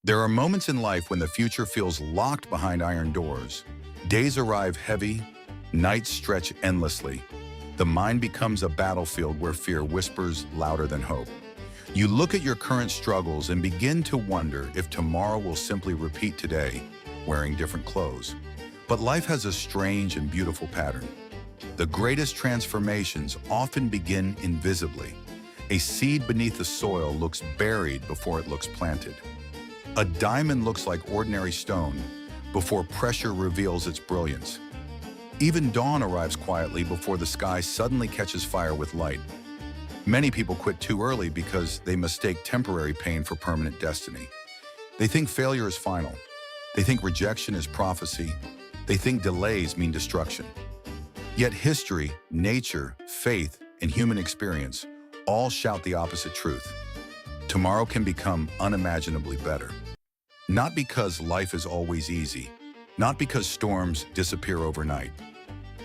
There are moments in life when the future feels locked behind iron doors. Days arrive heavy, nights stretch endlessly. The mind becomes a battlefield where fear whispers louder than hope. You look at your current struggles and begin to wonder if tomorrow will simply repeat today, wearing different clothes. But life has a strange and beautiful pattern. The greatest transformations often begin invisibly. A seed beneath the soil looks buried before it looks planted. A diamond looks like ordinary stone before pressure reveals its brilliance. Even dawn arrives quietly before the sky suddenly catches fire with light. Many people quit too early because they mistake temporary pain for permanent destiny. They think failure is final. They think rejection is prophecy. They think delays mean destruction. Yet history, nature, faith, and human experience all shout the opposite truth. Tomorrow can become unimaginably better. Not because life is always easy, not because storms disappear overnight,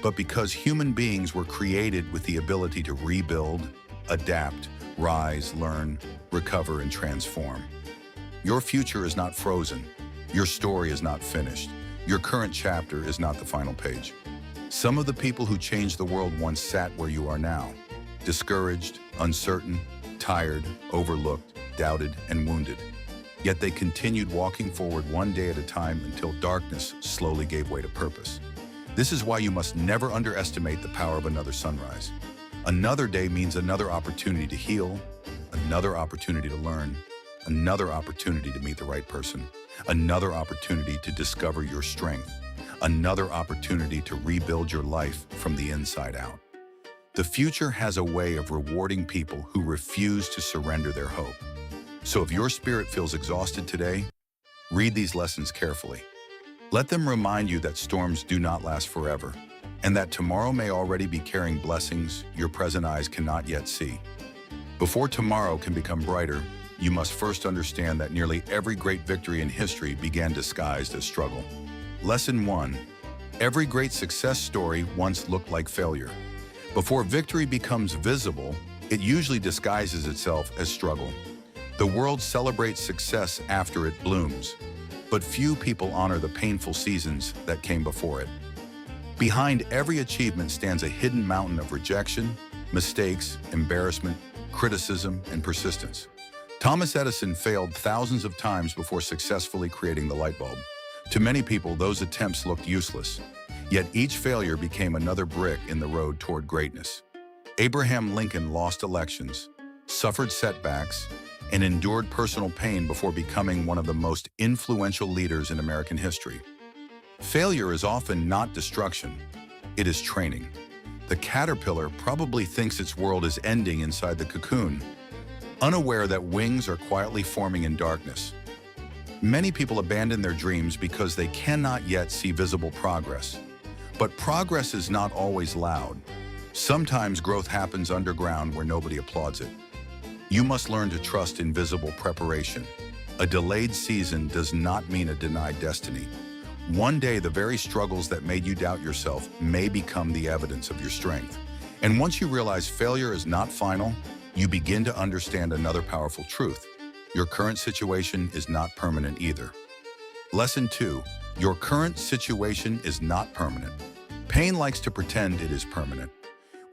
but because human beings were created with the ability to rebuild, adapt, rise, learn, recover, and transform. Your future is not frozen. Your story is not finished. Your current chapter is not the final page. Some of the people who changed the world once sat where you are now, discouraged, uncertain, tired, overlooked, doubted, and wounded. Yet they continued walking forward one day at a time until darkness slowly gave way to purpose. This is why you must never underestimate the power of another sunrise. Another day means another opportunity to heal, another opportunity to learn, another opportunity to meet the right person, another opportunity to discover your strength, another opportunity to rebuild your life from the inside out. The future has a way of rewarding people who refuse to surrender their hope. So if your spirit feels exhausted today, read these lessons carefully. Let them remind you that storms do not last forever, and that tomorrow may already be carrying blessings your present eyes cannot yet see. Before tomorrow can become brighter, you must first understand that nearly every great victory in history began disguised as struggle. Lesson 1. Every great success story once looked like failure. Before victory becomes visible, it usually disguises itself as struggle. The world celebrates success after it blooms, but few people honor the painful seasons that came before it. Behind every achievement stands a hidden mountain of rejection, mistakes, embarrassment, criticism, and persistence. Thomas Edison failed thousands of times before successfully creating the light bulb. To many people, those attempts looked useless, yet each failure became another brick in the road toward greatness. Abraham Lincoln lost elections, suffered setbacks, and endured personal pain before becoming one of the most influential leaders in American history. Failure is often not destruction, it is training. The caterpillar probably thinks its world is ending inside the cocoon, unaware that wings are quietly forming in darkness. Many people abandon their dreams because they cannot yet see visible progress. But progress is not always loud. Sometimes growth happens underground where nobody applauds it. You must learn to trust invisible preparation. A delayed season does not mean a denied destiny. One day, the very struggles that made you doubt yourself may become the evidence of your strength. And once you realize failure is not final, you begin to understand another powerful truth. Your current situation is not permanent either. Lesson 2. Your current situation is not permanent. Pain likes to pretend it is permanent.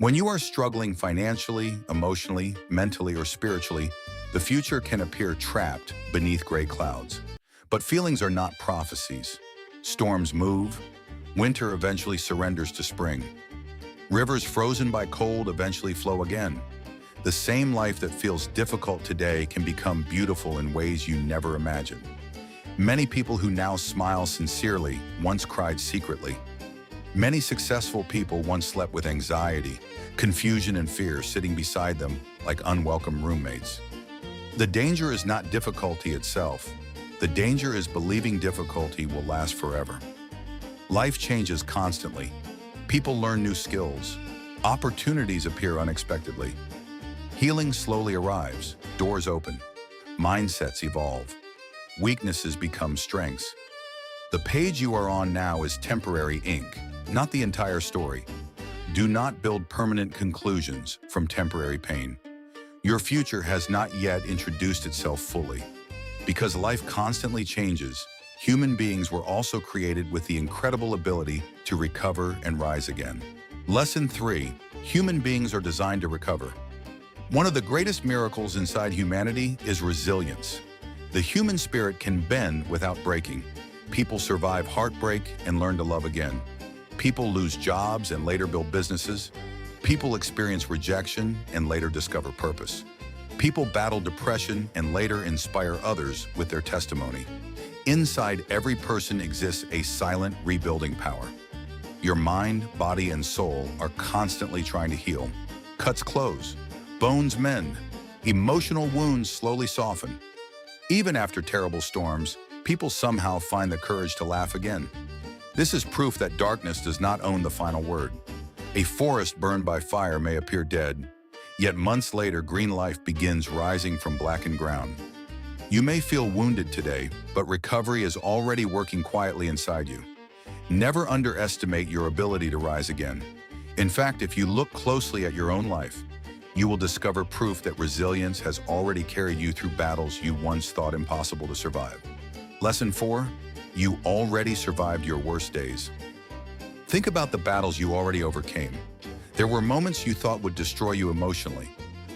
When you are struggling financially, emotionally, mentally, or spiritually, the future can appear trapped beneath gray clouds. But feelings are not prophecies. Storms move. Winter eventually surrenders to spring. Rivers frozen by cold eventually flow again. The same life that feels difficult today can become beautiful in ways you never imagined. Many people who now smile sincerely once cried secretly. Many successful people once slept with anxiety, confusion, and fear sitting beside them like unwelcome roommates. The danger is not difficulty itself. The danger is believing difficulty will last forever. Life changes constantly. People learn new skills. Opportunities appear unexpectedly. Healing slowly arrives. Doors open. Mindsets evolve. Weaknesses become strengths. The page you are on now is temporary ink, not the entire story. Do not build permanent conclusions from temporary pain. Your future has not yet introduced itself fully. Because life constantly changes, human beings were also created with the incredible ability to recover and rise again. Lesson 3. Human beings are designed to recover. One of the greatest miracles inside humanity is resilience. The human spirit can bend without breaking. People survive heartbreak and learn to love again. People lose jobs and later build businesses. People experience rejection and later discover purpose. People battle depression and later inspire others with their testimony. Inside every person exists a silent rebuilding power. Your mind, body, and soul are constantly trying to heal. Cuts close, bones mend, emotional wounds slowly soften. Even after terrible storms, people somehow find the courage to laugh again. This is proof that darkness does not own the final word. A forest burned by fire may appear dead, yet months later, green life begins rising from blackened ground. You may feel wounded today, but recovery is already working quietly inside you. Never underestimate your ability to rise again. In fact, if you look closely at your own life, you will discover proof that resilience has already carried you through battles you once thought impossible to survive. Lesson 4. You already survived your worst days. Think about the battles you already overcame. There were moments you thought would destroy you emotionally,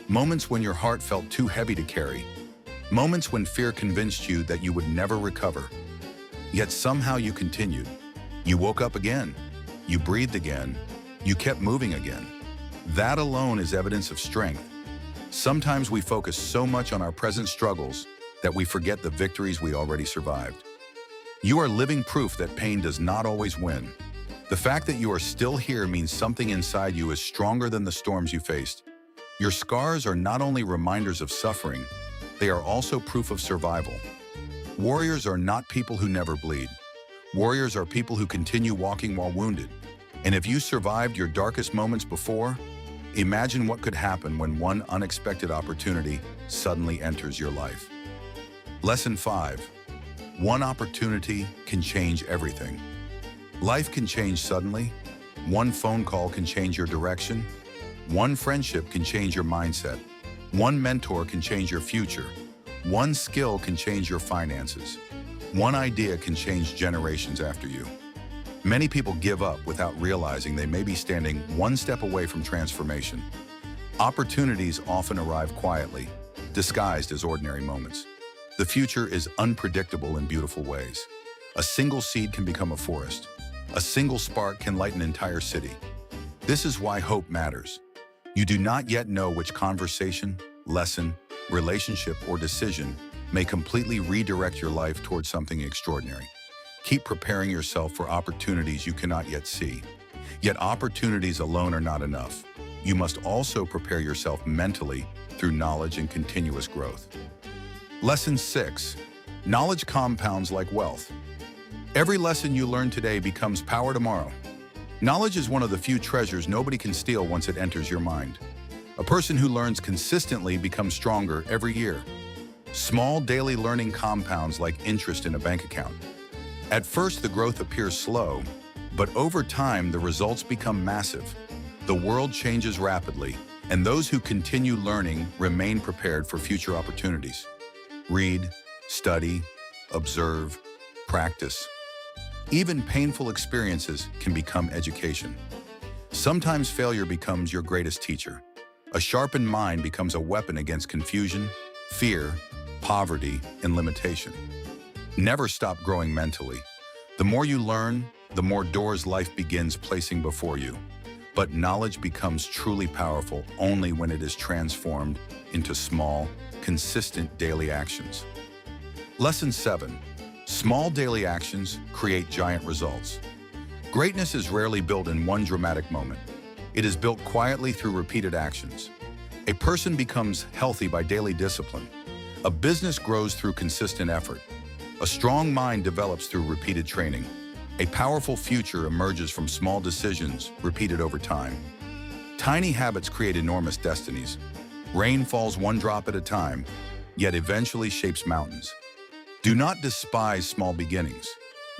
moments when your heart felt too heavy to carry, moments when fear convinced you that you would never recover. Yet somehow you continued. You woke up again. You breathed again. You kept moving again. That alone is evidence of strength. Sometimes we focus so much on our present struggles that we forget the victories we already survived. You are living proof that pain does not always win. The fact that you are still here means something inside you is stronger than the storms you faced. Your scars are not only reminders of suffering, they are also proof of survival. Warriors are not people who never bleed. Warriors are people who continue walking while wounded. And if you survived your darkest moments before, imagine what could happen when one unexpected opportunity suddenly enters your life. Lesson 5. One opportunity can change everything. Life can change suddenly. One phone call can change your direction. One friendship can change your mindset. One mentor can change your future. One skill can change your finances. One idea can change generations after you. Many people give up without realizing they may be standing one step away from transformation. Opportunities often arrive quietly, disguised as ordinary moments. The future is unpredictable in beautiful ways. A single seed can become a forest. A single spark can light an entire city. This is why hope matters. You do not yet know which conversation, lesson, relationship, or decision may completely redirect your life towards something extraordinary. Keep preparing yourself for opportunities you cannot yet see. Yet opportunities alone are not enough. You must also prepare yourself mentally through knowledge and continuous growth. Lesson 6. Knowledge compounds like wealth. Every lesson you learn today becomes power tomorrow. Knowledge is one of the few treasures nobody can steal once it enters your mind. A person who learns consistently becomes stronger every year. Small daily learning compounds like interest in a bank account. At first, the growth appears slow, but over time, the results become massive. The world changes rapidly, and those who continue learning remain prepared for future opportunities. Read, study, observe, practice. Even painful experiences can become education. Sometimes failure becomes your greatest teacher. A sharpened mind becomes a weapon against confusion, fear, poverty, and limitation. Never stop growing mentally. The more you learn, the more doors life begins placing before you. But knowledge becomes truly powerful only when it is transformed into small, consistent daily actions. Lesson 7. Small daily actions create giant results. Greatness is rarely built in one dramatic moment. It is built quietly through repeated actions. A person becomes healthy by daily discipline. A business grows through consistent effort. A strong mind develops through repeated training. A powerful future emerges from small decisions repeated over time. Tiny habits create enormous destinies. Rain falls one drop at a time, yet eventually shapes mountains. Do not despise small beginnings.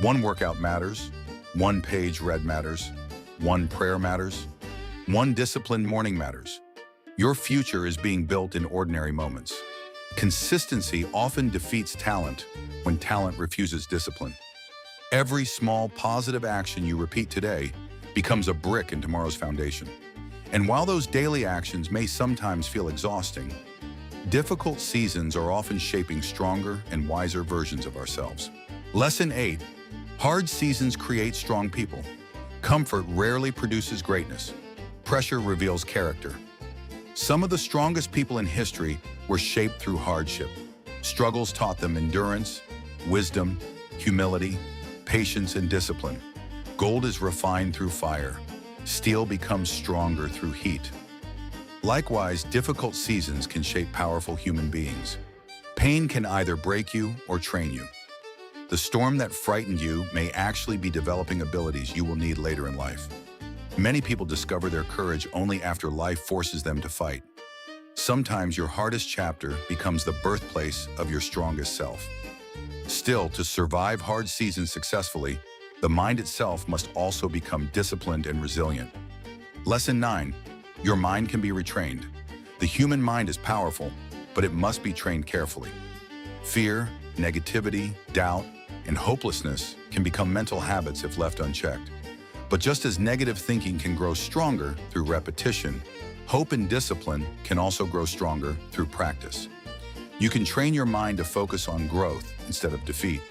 One workout matters. One page read matters. One prayer matters. One disciplined morning matters. Your future is being built in ordinary moments. Consistency often defeats talent when talent refuses discipline. Every small positive action you repeat today becomes a brick in tomorrow's foundation. And while those daily actions may sometimes feel exhausting, difficult seasons are often shaping stronger and wiser versions of ourselves. Lesson 8. Hard seasons create strong people. Comfort rarely produces greatness. Pressure reveals character. Some of the strongest people in history were shaped through hardship. Struggles taught them endurance, wisdom, humility, patience, and discipline. Gold is refined through fire. Steel becomes stronger through heat. Likewise, difficult seasons can shape powerful human beings. Pain can either break you or train you. The storm that frightened you may actually be developing abilities you will need later in life. Many people discover their courage only after life forces them to fight. Sometimes your hardest chapter becomes the birthplace of your strongest self. Still, to survive hard seasons successfully, the mind itself must also become disciplined and resilient. Lesson 9. Your mind can be retrained. The human mind is powerful, but it must be trained carefully. Fear, negativity, doubt, and hopelessness can become mental habits if left unchecked. But just as negative thinking can grow stronger through repetition, hope and discipline can also grow stronger through practice. You can train your mind to focus on growth instead of defeat.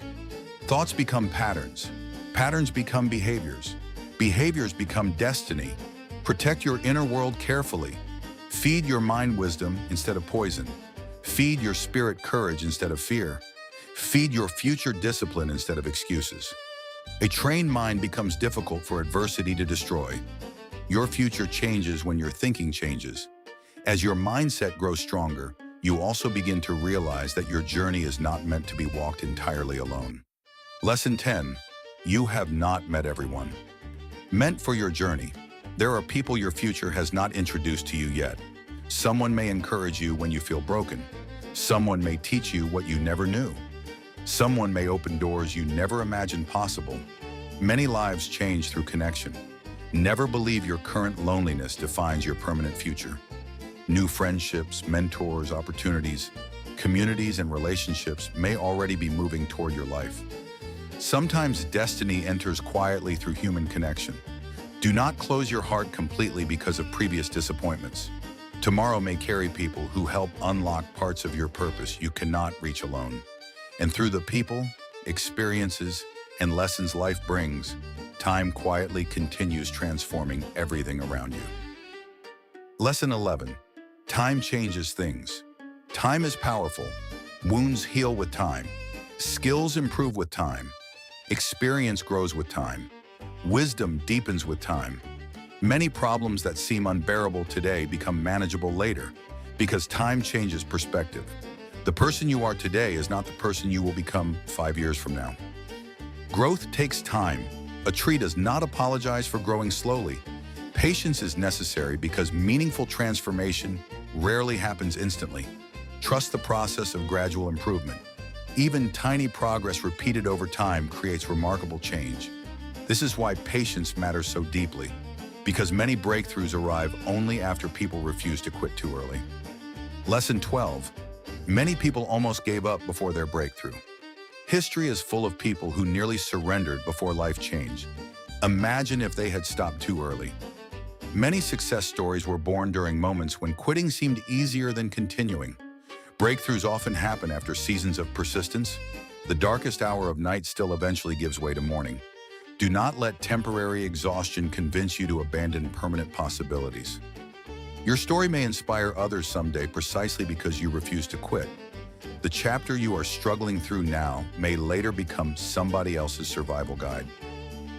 Thoughts become patterns. Patterns become behaviors. Behaviors become destiny. Protect your inner world carefully. Feed your mind wisdom instead of poison. Feed your spirit courage instead of fear. Feed your future discipline instead of excuses. A trained mind becomes difficult for adversity to destroy. Your future changes when your thinking changes. As your mindset grows stronger, you also begin to realize that your journey is not meant to be walked entirely alone. Lesson 10. You have not met everyone. Meant for your journey. There are people your future has not introduced to you yet. Someone may encourage you when you feel broken. Someone may teach you what you never knew. Someone may open doors you never imagined possible. Many lives change through connection. Never believe your current loneliness defines your permanent future. New friendships, mentors, opportunities, communities, and relationships may already be moving toward your life. Sometimes destiny enters quietly through human connection. Do not close your heart completely because of previous disappointments. Tomorrow may carry people who help unlock parts of your purpose you cannot reach alone. And through the people, experiences, and lessons life brings, time quietly continues transforming everything around you. Lesson 11. Time changes things. Time is powerful. Wounds heal with time. Skills improve with time. Experience grows with time. Wisdom deepens with time. Many problems that seem unbearable today become manageable later because time changes perspective. The person you are today is not the person you will become 5 years from now. Growth takes time. A tree does not apologize for growing slowly. Patience is necessary because meaningful transformation rarely happens instantly. Trust the process of gradual improvement. Even tiny progress repeated over time creates remarkable change. This is why patience matters so deeply, because many breakthroughs arrive only after people refuse to quit too early. Lesson 12. Many people almost gave up before their breakthrough. History is full of people who nearly surrendered before life changed. Imagine if they had stopped too early. Many success stories were born during moments when quitting seemed easier than continuing. Breakthroughs often happen after seasons of persistence. The darkest hour of night still eventually gives way to morning. Do not let temporary exhaustion convince you to abandon permanent possibilities. Your story may inspire others someday precisely because you refuse to quit. The chapter you are struggling through now may later become somebody else's survival guide.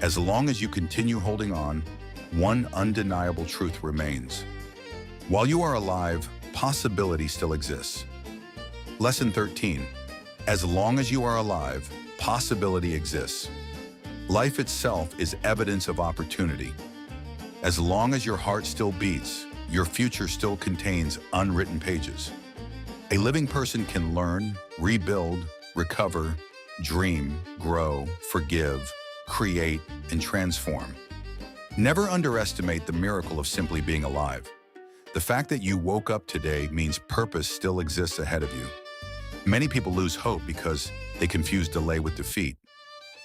As long as you continue holding on, one undeniable truth remains. While you are alive, possibility still exists. Lesson 13. As long as you are alive, possibility exists. Life itself is evidence of opportunity. As long as your heart still beats, your future still contains unwritten pages. A living person can learn, rebuild, recover, dream, grow, forgive, create, and transform. Never underestimate the miracle of simply being alive. The fact that you woke up today means purpose still exists ahead of you. Many people lose hope because they confuse delay with defeat.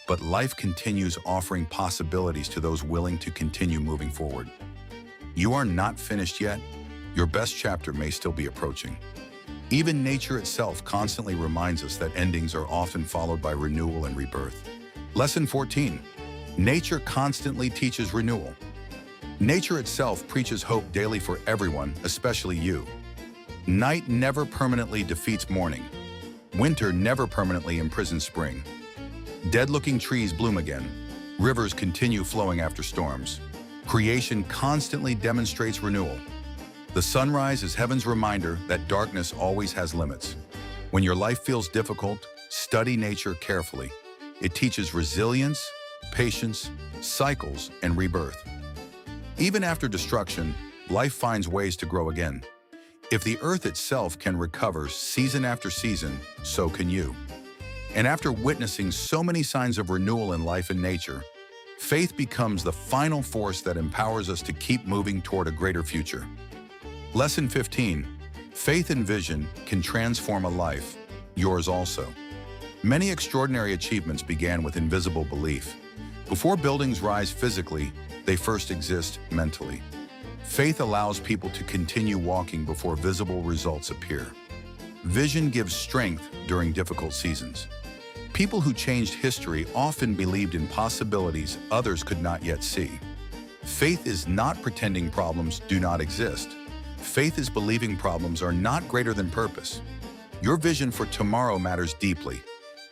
But life continues offering possibilities to those willing to continue moving forward. You are not finished yet. Your best chapter may still be approaching. Even nature itself constantly reminds us that endings are often followed by renewal and rebirth. Lesson 14. Nature constantly teaches renewal. Nature itself preaches hope daily for everyone, especially you. Night never permanently defeats morning. Winter never permanently imprisons spring. Dead-looking trees bloom again. Rivers continue flowing after storms. Creation constantly demonstrates renewal. The sunrise is heaven's reminder that darkness always has limits. When your life feels difficult, study nature carefully. It teaches resilience, patience, cycles, and rebirth. Even after destruction, life finds ways to grow again. If the earth itself can recover season after season, so can you. And after witnessing so many signs of renewal in life and nature, faith becomes the final force that empowers us to keep moving toward a greater future. Lesson 15. Faith and vision can transform a life, yours also. Many extraordinary achievements began with invisible belief. Before buildings rise physically, they first exist mentally. Faith allows people to continue walking before visible results appear. Vision gives strength during difficult seasons. People who changed history often believed in possibilities others could not yet see. Faith is not pretending problems do not exist. Faith is believing problems are not greater than purpose. Your vision for tomorrow matters deeply.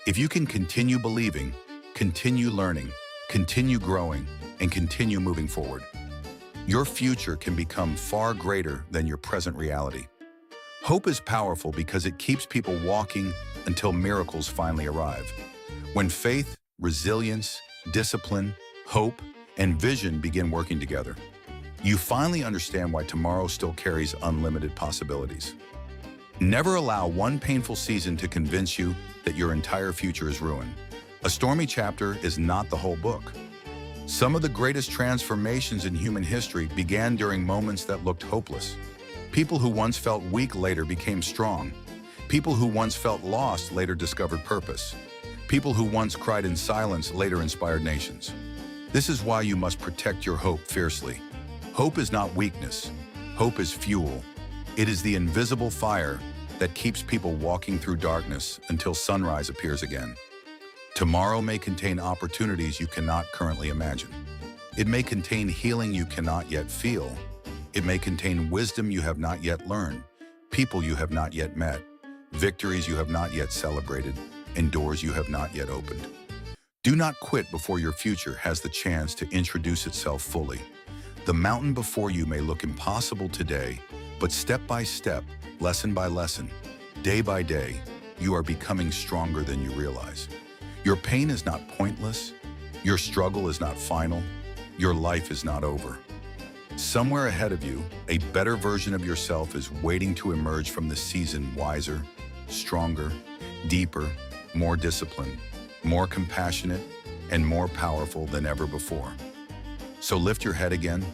If you can continue believing, continue learning, continue growing, and continue moving forward, your future can become far greater than your present reality. Hope is powerful because it keeps people walking until miracles finally arrive. When faith, resilience, discipline, hope, and vision begin working together, you finally understand why tomorrow still carries unlimited possibilities. Never allow one painful season to convince you that your entire future is ruined. A stormy chapter is not the whole book. Some of the greatest transformations in human history began during moments that looked hopeless. People who once felt weak later became strong. People who once felt lost later discovered purpose. People who once cried in silence later inspired nations. This is why you must protect your hope fiercely. Hope is not weakness. Hope is fuel. It is the invisible fire that keeps people walking through darkness until sunrise appears again. Tomorrow may contain opportunities you cannot currently imagine. It may contain healing you cannot yet feel. It may contain wisdom you have not yet learned, people you have not yet met, victories you have not yet celebrated, and doors you have not yet opened. Do not quit before your future has the chance to introduce itself fully. The mountain before you may look impossible today, but step by step, lesson by lesson, day by day, you are becoming stronger than you realize. Your pain is not pointless. Your struggle is not final. Your life is not over. Somewhere ahead of you, a better version of yourself is waiting to emerge from this season wiser, stronger, deeper, more disciplined, more compassionate, and more powerful than ever before. So lift your head again,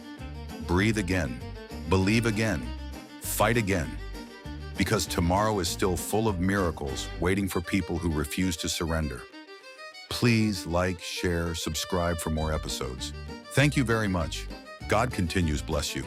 breathe again, believe again, fight again, because tomorrow is still full of miracles waiting for people who refuse to surrender. Please like, share, subscribe for more episodes. Thank you very much. God continues bless you.